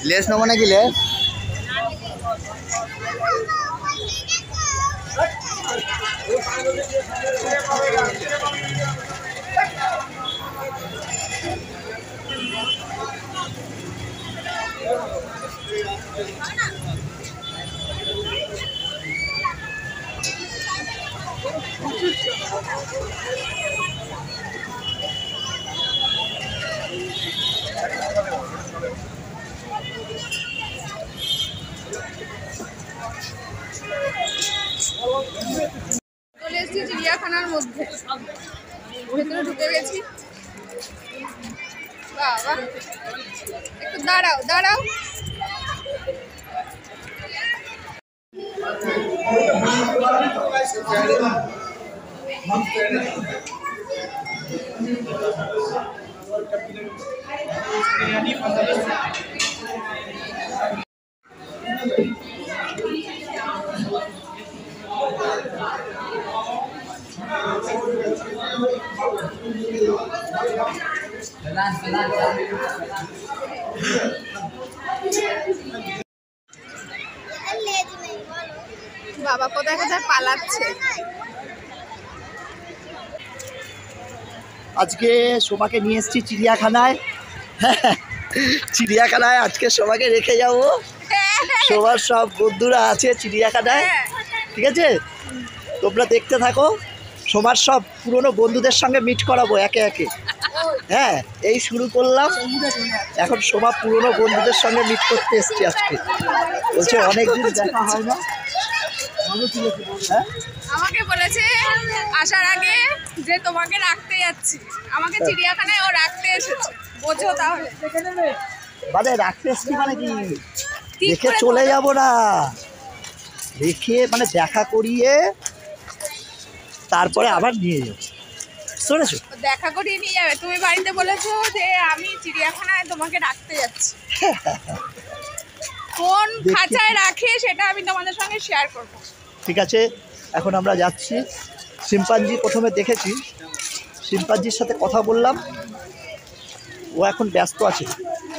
Less নেবো নাকি less? চলে এসেছি চিড়িয়াখানার মধ্যে, ভেতরে ঢুকে গেছি। বাবা একটু দাঁড়াও দাঁড়াও। বাবা কোথায় কোথায় পালাচ্ছে। আজকে সোমাকে নিয়ে এসেছি চিড়িয়াখানায়। চিড়িয়াখানায় আজকে সোমাকে রেখে যাবো। সোমার সব বন্ধুরা আছে চিড়িয়াখানায়, ঠিক আছে? তোমরা দেখতে থাকো। সোমার সব পুরনো বন্ধুদের সঙ্গে মিট করাবো একে একে। হ্যাঁ, এই শুরু করলাম। এখন সোমা পুরনো বন্ধুদের সঙ্গে মিট করতে এসছি আজকে। বলছে অনেকদিন দেখা হয় না। আমাকে বলেছে আসার আগে যে তোমাকে রাখতে যাচ্ছি, আমাকে চিড়িয়াখানায় ও রাখতে এসেছে। বোঝো তাহলে মানে রাখতে এসছি মানে কি, দেখে চলে যাব না, রেখে মানে দেখা করিয়ে তারপরে আবার নিয়ে যাবো। শুনেছো? দেখা করিয়ে নিয়ে যাবে। তুমি বাড়িতে বলেছো যে আমি চিড়িয়াখানায় তোমাকে রাখতে যাচ্ছি। কোন খাঁচায় রাখে সেটা আমি তোমাদের সঙ্গে শেয়ার করবো। ঠিক আছে, এখন আমরা যাচ্ছি। শিম্পাঞ্জি প্রথমে দেখেছি, শিম্পাঞ্জির সাথে কথা বললাম। ও এখন ব্যস্ত আছে,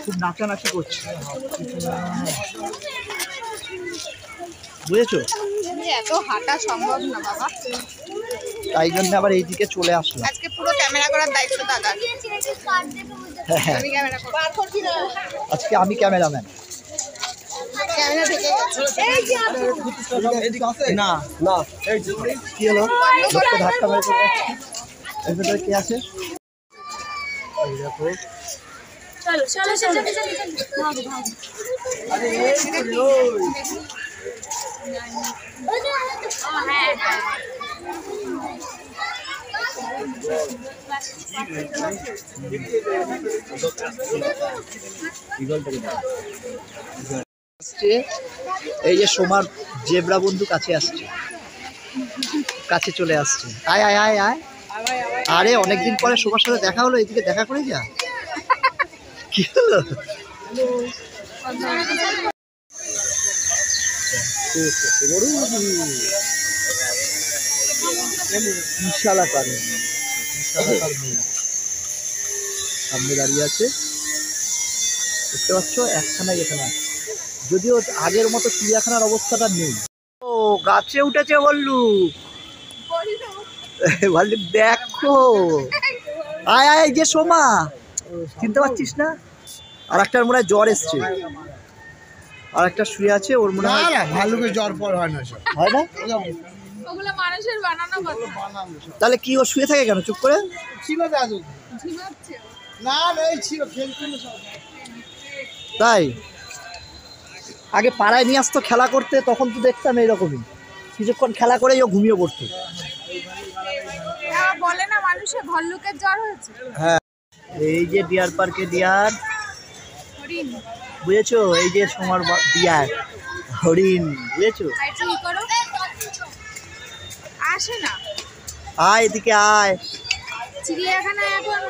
খুব নাচানাচি করছে, বুঝেছো? এত হাঁটা সম্ভব না বাবা, তাই জন্য আবার এইদিকে চলে আসলাম। আজকে পুরো ক্যামেরা করার দায়িত্ব দাদার। হ্যাঁ, আমি ক্যামেরা করব। আজকে আমি ক্যামেরাম্যান। ক্যামেরা থেকে না না, কি হলো? লোককে ধাক্কা মেরে চলে যাচ্ছে। এর ভেতরে কে আছে? চলো চলো চলো এই যে সোমার জেব্রা বন্ধু কাছে আসছে, কাছে চলে আসছে। আয় আয় আয় আয়। আরে অনেকদিন পরে সোমার সাথে দেখা হলো, এইদিকে দেখা করে যা। কি হলো? সামনে দাঁড়িয়ে আছে, দেখতে পাচ্ছ? একখানা এখানে, যদিও আগের মতো চিড়িয়াখানার অবস্থাটা নেই। ও গাছে উঠেছে ভাল্লুক। ভাল্লুক দেখো, আয় আয়। যে সোমা, চিনতে পারছিস না? আর একটার মনে হয় জ্বর এসছে, আর একটা শুয়ে আছে। ওর মনে হয় ভাল্লুকের জ্বর পর হয় না, হয় না? ওগুলো মানুষের বানানো কথা। তাহলে কি ও শুয়ে থাকে কেন চুপ করে? ছিল দাদু, ঝিমাচ্ছে না এই ছিল খেলছিল সব। তাই আগে পাড়ায় নিয়ে আসতো খেলা করতে, তখন তো দেখতাম এইরকমই, কিছুক্ষণ খেলা করেই ও ঘুমিয়ে পড়তো। বলে না মানুষের ভল্লুকের জ্বর হয়েছে। হ্যাঁ, এই যে ডিয়ার পার্কে ডিয়ার, হরিণ, বুঝেছো? এই যে সোমার ডিয়ার হরিণ, বুঝেছো? আসে না, আয় এদিকে আয়। চিড়িয়াখানায় এখন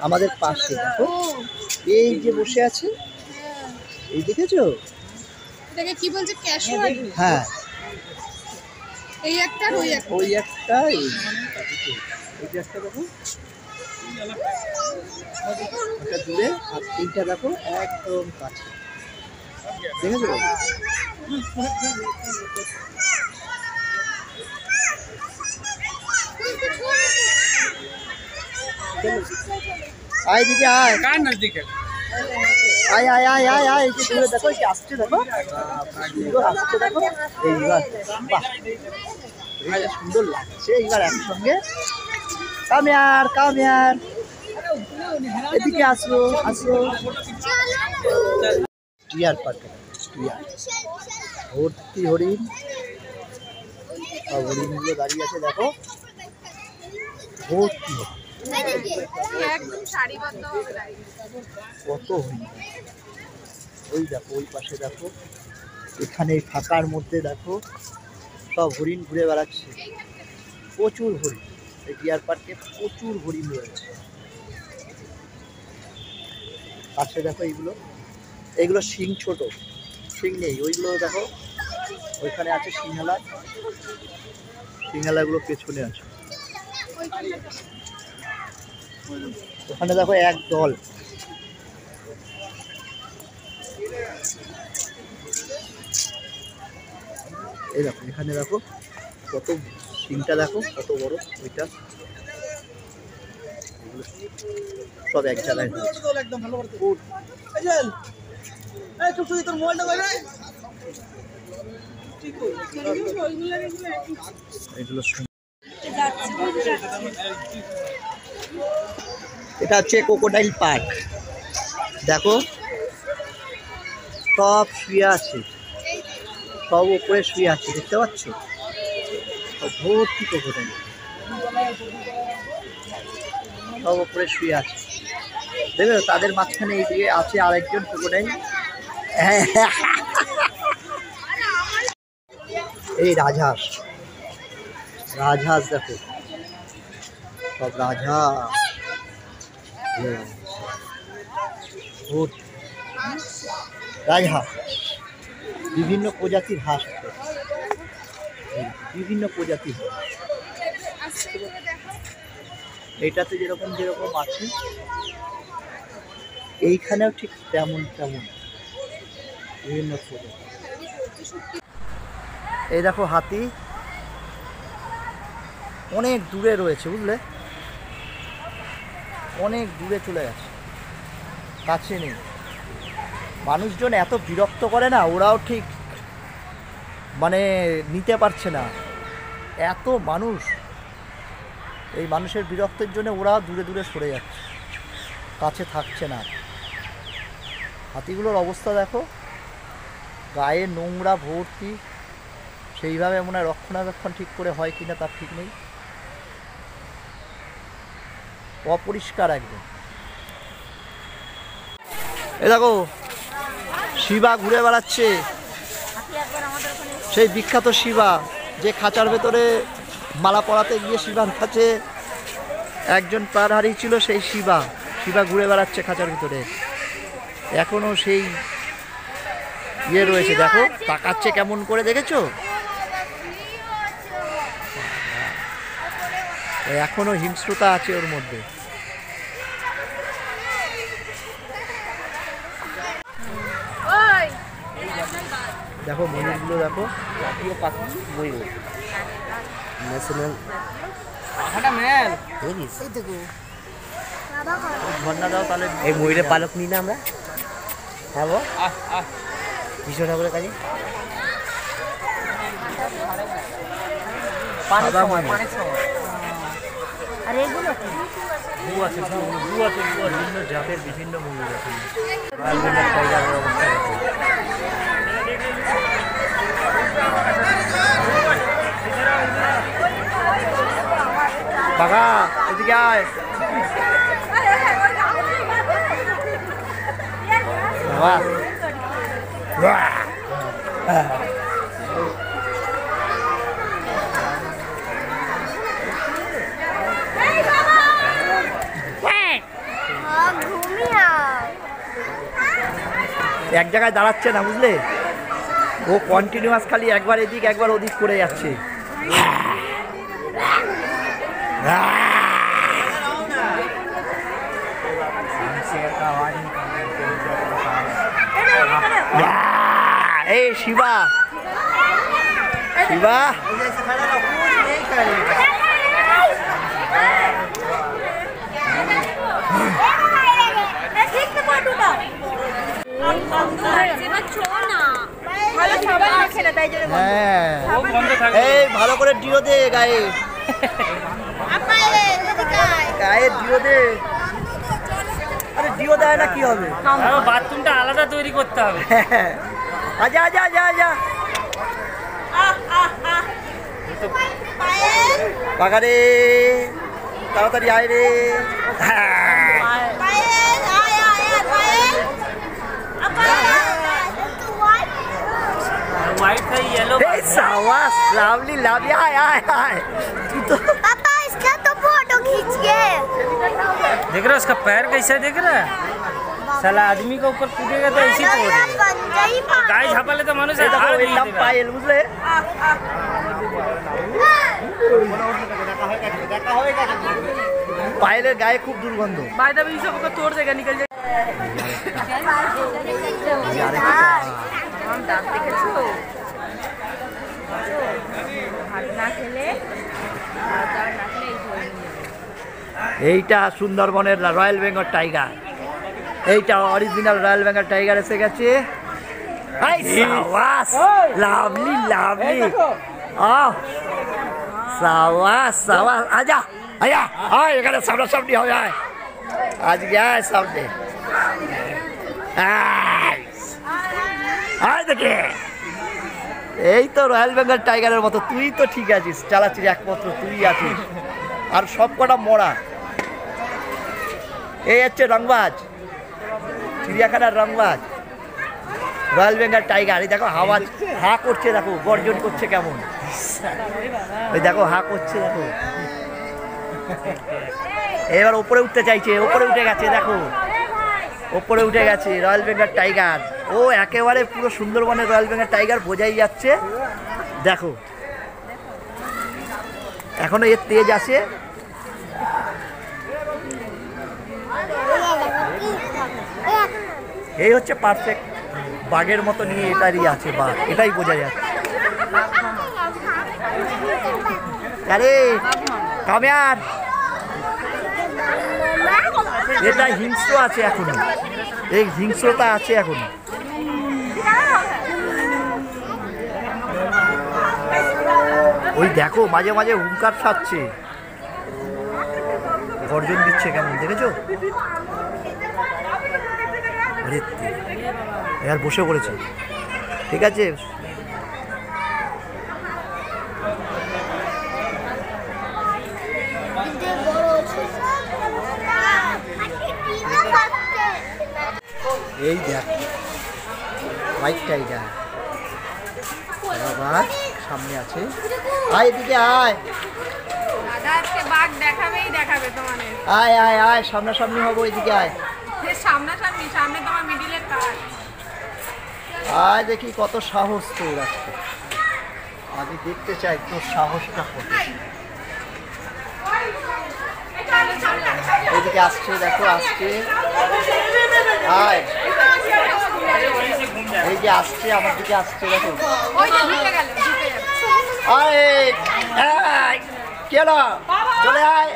আমাদের পাশে দেখো, এই যে বসে আছে, এই দেখেছো? এটাকে কি বলছে? ক্যাশুয়ালি। হ্যাঁ, এই একটা আর ওই একটা। ওই একটা এই যে একটা দেখো ওটা দূরে, আর এইটা দেখো একদম কাছে, দেখেছো? আয় দিকে আয়, কার নজদিকে আয় আয় আয় আয় আয়, এই যে দূরে দেখো, এই যে আসছে দেখো, সুন্দর আসছে দেখো, এইবার বাহ, এইটা সুন্দর লাগছে। এইবার একসঙ্গে কামিয়ার কামিয়ার, এদিকে আসো আসো। টিয়ার পার্কে টিয়ার ভর্তি হরিণ, সব হরিণগুলো দাঁড়িয়ে আছে দেখো, ভর্তি একদম সারিবদ্ধভাবে দাঁড়িয়ে। কত হরিণ। ওই দেখো ওই পাশে দেখো, এখানে এই ফাঁকার মধ্যে দেখো সব হরিণ ঘুরে বেড়াচ্ছে, প্রচুর হরিণ। এই ডিয়ার পার্কে প্রচুর হরিণ রয়েছে। পাশে দেখো এইগুলো, এইগুলো শিং ছোট, শিং নেই, ওইগুলো দেখো ওইখানে আছে সিংহালা, সিংহালাগুলো পেছনে আছে। ওখানে দেখো এক দল, এই দেখো এখানে দেখো কত শিংটা দেখো কত বড়, ওইটা সব এক জায়গায় এগুলো। এটা হচ্ছে ক্রোকোডাইল পার্ক, দেখো সব শুয়ে আছে, সব উপরে শুয়ে আছে, দেখতে পাচ্ছ? ভর্তি ক্রোকোডাইল, সব উপরে শুয়ে আছে, দেখো তাদের মাঝখানে এইদিকে আছে আরেকজন ক্রোকোডাইল। এই রাজহাঁস, রাজহাঁস দেখো, সব রাজহাঁস, রাজহাঁস, বিভিন্ন প্রজাতির হাঁস আছে, বিভিন্ন প্রজাতির। এটাতে যেরকম যেরকম আছে এইখানেও ঠিক তেমন তেমন বিভিন্ন প্রজাতি। এই দেখো হাতি অনেক দূরে রয়েছে, বুঝলে, অনেক দূরে চলে গেছে, কাছে নেই। মানুষজন এত বিরক্ত করে না, ওরাও ঠিক মানে নিতে পারছে না, এত মানুষ, এই মানুষের বিরক্তের জন্য ওরা দূরে দূরে সরে যাচ্ছে, কাছে থাকছে না। হাতিগুলোর অবস্থা দেখো, গায়ে নোংরা ভর্তি, সেইভাবে মনে হয় রক্ষণাবেক্ষণ ঠিক করে হয় কিনা তার ঠিক নেই, অপরিষ্কার একদম। এ দেখো শিবা ঘুরে বেড়াচ্ছে, সেই বিখ্যাত শিবা, যে খাঁচার ভেতরে মালা পরাতে গিয়ে শিবার কাছে একজন প্রাণ হারিয়েছিল, সেই শিবা, শিবা ঘুরে বেড়াচ্ছে খাঁচার ভিতরে, এখনো সেই ইয়ে রয়েছে, দেখো তাকাচ্ছে কেমন করে, দেখেছো? এখনো হিংস্রতা আছে ওর মধ্যে। দেখো ময়ূরগুলো দেখো, জাতীয় পাখি ময়ূর, ন্যাশনাল ঝর্ণাটাও তাহলে এই ময়ূরের পালক নিই না আমরা, হ্যাঁ গো ভীষণ ঠাকুরের কাছে সাদা ময়ূর। আর এগুলো ব্লু আছে, ব্লু আছে, বিভিন্ন জাতের বিভিন্ন ময়ূর আছে। বাঘা এদিকে আয়, এক জায়গায় দাঁড়াচ্ছে না, বুঝলে, ও কন্টিনিউয়াস খালি একবার এদিক একবার ওদিক করে যাচ্ছে, এই শিবা শিবা এই ভালো করে ডিও দে গায়ে গায়ে ডিও দে আরে ডিও দেয় না কি হবে বাথরুমটা আলাদা তৈরি করতে হবে আজা আজা আজা আজা বাগারে তাড়াতাড়ি আয় রে व्हाइट था येलो सावास लावली लावली आय आय आय तू तो पापा इसका तो फोटो खींचिए। देख रहा है उसका पैर कैसा देख रहा है साला आदमी के ऊपर कूदेगा तो ऐसी कूदेगा गाय झापा ले तो मानुष এই দেখো हार এই नहीं নাম देगा পায়েল বুঝলে পায়েলের গায়ে খুব দুর্গন্ধ तोड़ देगा निकल जाए এইটা সুন্দরবনের রয়্যাল বেঙ্গল টাইগার এইটা অরিজিনাল রয়্যাল বেঙ্গল টাইগার এসে গেছে লাভলি লাভলি সাওয়াস সাওয়াস আজা আয়া আয় এখানে সামনাসামনি হবে আয় আজকে আয় সামনে আয় দেখে এই তো রয়্যাল বেঙ্গল টাইগারের মতো তুই তো ঠিক আছিস চালাচ্ছিস একমাত্র তুই আছিস আর সব কটা মরা এই হচ্ছে রংবাজ চিড়িয়াখানার রংবাজ রয়্যাল বেঙ্গল টাইগার এই দেখো আওয়াজ হা করছে দেখো গর্জন করছে কেমন ওই দেখো হা করছে দেখো এবার ওপরে উঠতে চাইছে ওপরে উঠে গেছে দেখো ওপরে উঠে গেছে রয়্যাল বেঙ্গল টাইগার ও একেবারে পুরো সুন্দরবনের রয়্যাল বেঙ্গল টাইগার বোঝাই যাচ্ছে দেখো এখনো এর তেজ আছে এই হচ্ছে পারফেক্ট বাঘের মতো নিয়ে এটারই আছে বাঘ এটাই বোঝা যাচ্ছে আরে কামিয়ার এটা হিংস্র আছে এখনো এই হিংস্রতা আছে এখনো ওই দেখো মাঝে মাঝে হুঙ্কার ছাড়ছে গর্জন দিচ্ছে কেমন দেখেছো এবার বসে পড়েছে ঠিক আছে এই দেখ হোয়াইট টাইগার বাঘ সামনে আছে আয় এদিকে আয় দাদা আজকে বাঘ দেখাবেই দেখাবে তোমাদের আয় আয় আয় সামনাসামনি হবো এদিকে আয় সামনাসামনি সামনে তোমার মিডিলের কাজ আয় দেখি কত সাহস তোর আজকে আমি দেখতে চাই তোর সাহসটা কত এদিকে আসছে দেখো আসছে আয় এই যে আসছে আমার দিকে আসছে দেখো ওই যে ঢুকে গেল ঢুকে যাচ্ছে আয় আয় কেলো চলে আয়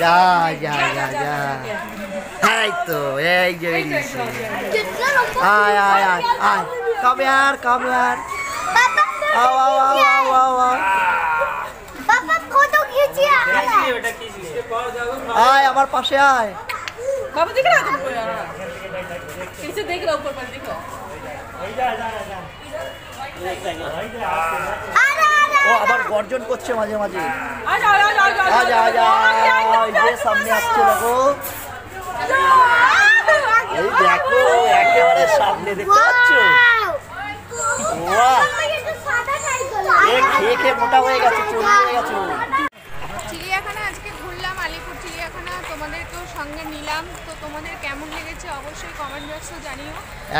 যা যা যা যা এই তো এই যে বেরিয়েছে আয় আয় আয় আয় কবে আর আও আও আও আও আও আও पापा फोटो खींचिए। आय আমার পাশে আয় बाबू दिख रहा है तुमको यार कैसे देख रहा ऊपर पर देखो ও আবার গর্জন করছে মাঝে মাঝে आ जाओ आ जाओ आ আজ আজ আজ যে সামনে আসছে দেখো এই দেখো একেবারে সামনে দেখতে পাচ্ছ বাহ এ খেয়ে খেয়ে মোটা হয়ে গেছে চুল হয়ে গেছে চিড়িয়াখানা আজকে ঘুরলাম আলিপুর চিড়িয়াখানা তোমাদেরকেও সঙ্গে নিলাম তো তোমাদের কেমন লেগেছে অবশ্যই কমেন্ট বক্সে জানিও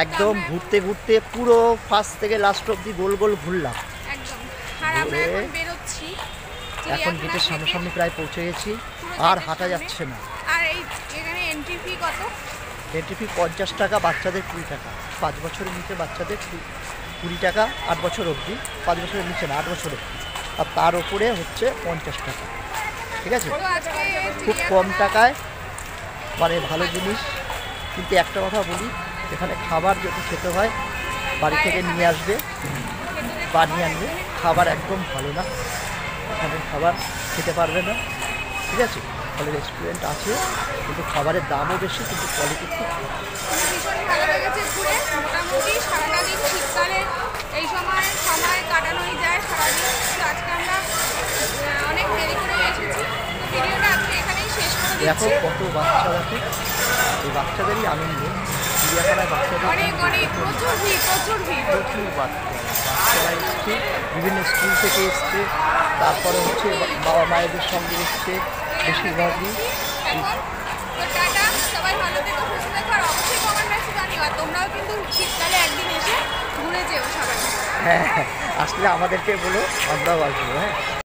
একদম ঘুরতে ঘুরতে পুরো ফার্স্ট থেকে লাস্ট অবধি গোল গোল ঘুরলাম আর আমরা ঘুরে এখন বেরোচ্ছি এখন চিড়িয়াখানা গেটের থেকে। সামনাসামনি প্রায় পৌঁছে গেছি, পুরো আর গেটের হাঁটা সামনে। যাচ্ছে না। আর এই এখানে এন্ট্রি ফি কত? এন্ট্রি ফি 50 টাকা, বাচ্চাদের 20 টাকা, 5 বছরের নিচে বাচ্চাদের 20 টাকা, 8 বছর অবধি, 5 বছরের নিচে না 8 বছর অবধি, আর তার উপরে হচ্ছে 50 টাকা। ঠিক আছে, তো আজকে খুব কম টাকায় মানে ভালো জিনিস। কিন্তু একটা কথা বলি, এখানে খাবার যদি খেতে হয় বাড়ি থেকে নিয়ে আসবে, বানিয়ে আনবে। খাবার একদম ভালো না, এখানে খাবার খেতে পারবে না। ঠিক আছে, ফলে রেস্টুরেন্ট আছে কিন্তু খাবারের দামও বেশি, কিন্তু কোয়ালিটি খুব ভালো। ভীষণ ভালো লেগেছে ঘুরে। মোটামুটি সারাটা দিন শীতকালে এই সময় কাটানোই যায় সারাদিন। তো আজকে আমরা অনেক দেরি করে এসেছি। তো ভিডিওটা আজকে এখানেই শেষ করে দেখো দিচ্ছি। কত বাচ্চা আছে, এই বাচ্চাদেরই আনন্দ। চিড়িয়াখানায় বাচ্চাদের অনেক প্রচুর ভিড় প্রচুর ভিড়। প্রচুর বাচ্চারা এসছে, বিভিন্ন স্কুল থেকে এসছে, তারপরে হচ্ছে বাবা মায়েদের সঙ্গে এসছে বেশিরভাগই। এখন তো টাটা, সবাই ভালো থেকো, সুস্থ থেকো, আর অবশ্যই কমেন্ট বক্সে জানিও। আর তোমরাও কিন্তু শীতকালে একদিন এসে ঘুরে যেও সবাই। হ্যাঁ, আসলে আমাদেরকে বলো, আমরাও আসবো। হ্যাঁ।